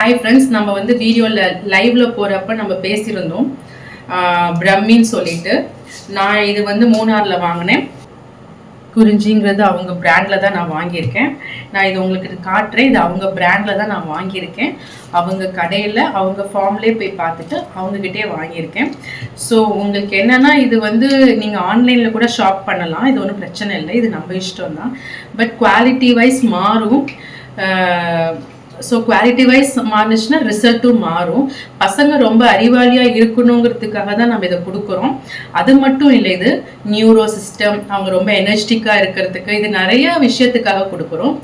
Hi friends, நம்ம வந்து வீடியோவில் லைவில் போகிறப்ப நம்ம பேசியிருந்தோம் பிரம்மின்னு சொல்லிட்டு. நான் இது வந்து மூணாரில் வாங்கினேன். குறிஞ்சிங்கிறது அவங்க பிராண்டில் தான் நான் வாங்கியிருக்கேன். நான் இது உங்களுக்கு காட்டுறேன். இது அவங்க பிராண்டில் தான் நான் வாங்கியிருக்கேன். அவங்க கடையில் அவங்க ஃபார்ம்லேயே போய் பார்த்துட்டு அவங்கக்கிட்டே வாங்கியிருக்கேன். ஸோ உங்களுக்கு என்னென்னா, இது வந்து நீங்கள் ஆன்லைனில் கூட ஷாப் பண்ணலாம். இது ஒன்றும் பிரச்சனை இல்லை, இது நம்ம இஷ்டம் தான். பட் குவாலிட்டி வைஸ் மாறும். ஸோ குவாலிட்டி வைஸ் மாறுச்சுன்னா ரிசல்ட்டும் மாறும். பசங்க ரொம்ப அறிவாளியாக இருக்கணுங்கிறதுக்காக தான் நம்ம இதை கொடுக்குறோம். அது மட்டும் இல்லை, இது நியூரோ சிஸ்டம், அவங்க ரொம்ப எனர்ஜெட்டிக்காக இருக்கிறதுக்கு, இது நிறைய விஷயத்துக்காக கொடுக்குறோம்.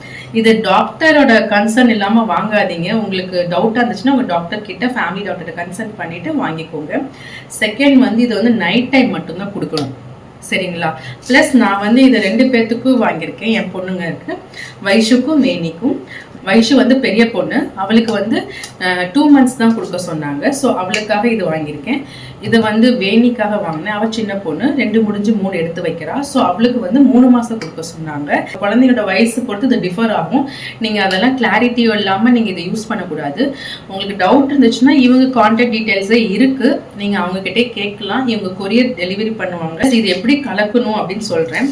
இது டாக்டரோட கன்சர்ன் இல்லாமல் வாங்காதீங்க. உங்களுக்கு டவுட்டாக இருந்துச்சுன்னா உங்கள் டாக்டர் கிட்ட, ஃபேமிலி டாக்டர்கிட்ட கன்சல்ட் பண்ணிவிட்டு வாங்கிக்கோங்க. செகண்ட் வந்து இது வந்து நைட் டைம் மட்டும்தான் கொடுக்கணும், சரிங்களா? ப்ளஸ் நான் வந்து இதை 2 பேர்த்துக்கும் வாங்கியிருக்கேன். என் பொண்ணுங்க இருக்குது, வைஷுக்கும் வேணிக்கும். வைஷு வந்து பெரிய பொண்ணு, அவளுக்கு வந்து 2 மந்த்ஸ் தான் கொடுக்க சொன்னாங்க. ஸோ அவளுக்காக இது வாங்கியிருக்கேன். இது வந்து வேணிக்காக வாங்கினேன். அவள் சின்ன பொண்ணு, 2 முடிஞ்சு 3 எடுத்து வைக்கிறா. ஸோ அவளுக்கு வந்து 3 மாதம் கொடுக்க சொன்னாங்க. குழந்தைங்களோட வயசு பொறுத்து இது டிஃபர் ஆகும். நீங்கள் அதெல்லாம் கிளாரிட்டியோ இல்லாமல் நீங்கள் இதை யூஸ் பண்ணக்கூடாது. உங்களுக்கு டவுட் இருந்துச்சுன்னா இவங்க கான்டாக்ட் டீட்டெயில்ஸே இருக்குது, நீங்கள் அவங்கக்கிட்டே கேட்கலாம். இவங்க கொரியர் டெலிவரி பண்ணுவாங்க. இது எப்படி கலக்கணும் அப்படின்னு சொல்கிறேன்.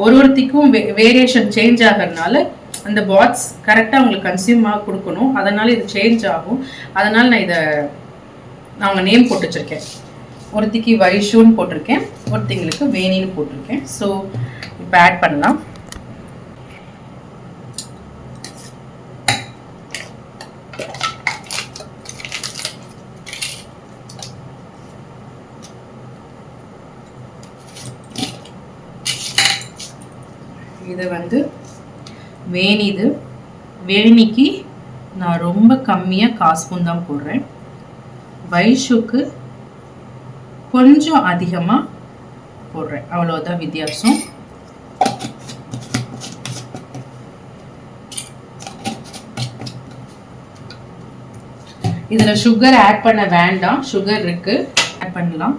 ஒருத்திக்கும் வேரியேஷன் சேஞ்ச் ஆகிறதுனால அந்த பாட்ஸ் கரெக்டாக உங்களுக்கு கன்சியூமாக கொடுக்கணும். அதனால் இது சேஞ்ச் ஆகும். அதனால் நான் இதை அவங்க நேம் போட்டு வச்சுருக்கேன். ஒருத்திக்கு வைஷுன்னு போட்டிருக்கேன், ஒருத்திங்களுக்கு வேணின்னு போட்டிருக்கேன். ஸோ இப்போ ஆட் பண்ணலாம். இதை வந்து வேணிக்கு நான் ரொம்ப கம்மியாக 1/4 ஸ்பூன் தான் போடுறேன். வைஷுக்கு கொஞ்சம் அதிகமாக போடுறேன், அவ்வளோதான் வித்தியாசம். இதில் சுகர் ஆட் பண்ண வேண்டாம், சுகர் இருக்கு, ஆட் பண்ணலாம்.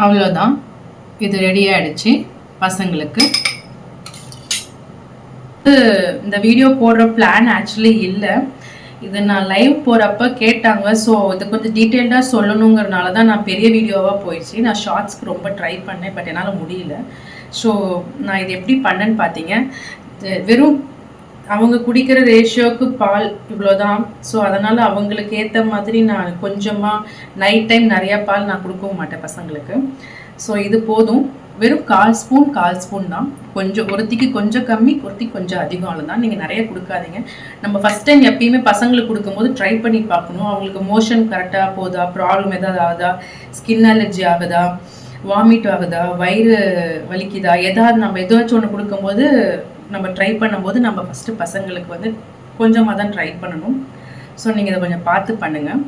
அவ்வளோதான், இது ரெடி ஆகிடுச்சு பசங்களுக்கு. இந்த வீடியோ போடுற பிளான் ஆக்சுவலி இல்லை, இது நான் லைவ் போகிறப்ப கேட்டாங்க. ஸோ இது கொஞ்சம் டீட்டெயில்டாக சொல்லணுங்கிறனால தான் நான் பெரிய வீடியோவாக போயிடுச்சு. நான் ஷார்ட்ஸ்க்கு ரொம்ப ட்ரை பண்ணேன், பட் என்னால் முடியல. ஸோ நான் இது எப்படி பண்ணேன்னு பார்த்தீங்க, வெறும் அவங்க குடிக்கிற ரேஷியோவுக்கு பால் இவ்வளோதான். ஸோ அதனால் அவங்களுக்கு ஏற்ற மாதிரி நான் கொஞ்சமாக நைட் டைம் நிறையா பால் நான் கொடுக்கவும் மாட்டேன் பசங்களுக்கு. ஸோ இது போதும், வெறும் 1/4 ஸ்பூன் தான். கொஞ்சம் ஒருத்திக்கு கொஞ்சம் கம்மி, ஒருத்திக்கு கொஞ்சம் அதிகம், அவ்வளோதான். நீங்கள் நிறைய கொடுக்காதீங்க. நம்ம ஃபஸ்ட் டைம் எப்பயுமே பசங்களுக்கு கொடுக்கும்போது ட்ரை பண்ணி பார்க்கணும். அவங்களுக்கு மோஷன் கரெக்டாக போகுதா, ப்ராப்ளம் எதாவது ஆகுதா, ஸ்கின் அலர்ஜி ஆகுதா, வாமிட் ஆகுதா, வயிறு வலிக்குதா, நம்ம ஏதாச்சும் ஒன்று கொடுக்கும்போது நம்ம ட்ரை பண்ணும்போது நம்ம ஃபஸ்ட்டு பசங்களுக்கு வந்து கொஞ்சமாக தான் ட்ரை பண்ணணும். ஸோ நீங்கள் இதை கொஞ்சம் பார்த்து பண்ணுங்கள்.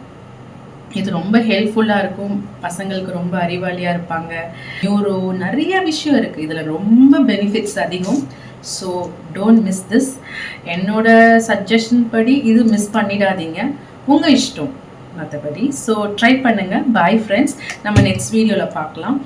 இது ரொம்ப ஹெல்ப்ஃபுல்லாக இருக்கும். பசங்களுக்கு ரொம்ப அறிவாளியாக இருப்பாங்க. நியூரோ நிறைய விஷயம் இருக்குது இதில், ரொம்ப பெனிஃபிட்ஸ் அதிகம். So don't miss this. என்னோட சஜஷன் படி இது மிஸ் பண்ணிடாதீங்க, உங்கள் இஷ்டம் மற்றபடி. ஸோ ட்ரை பண்ணுங்கள். பாய் ஃப்ரெண்ட்ஸ், நம்ம நெக்ஸ்ட் வீடியோவில் பார்க்கலாம்.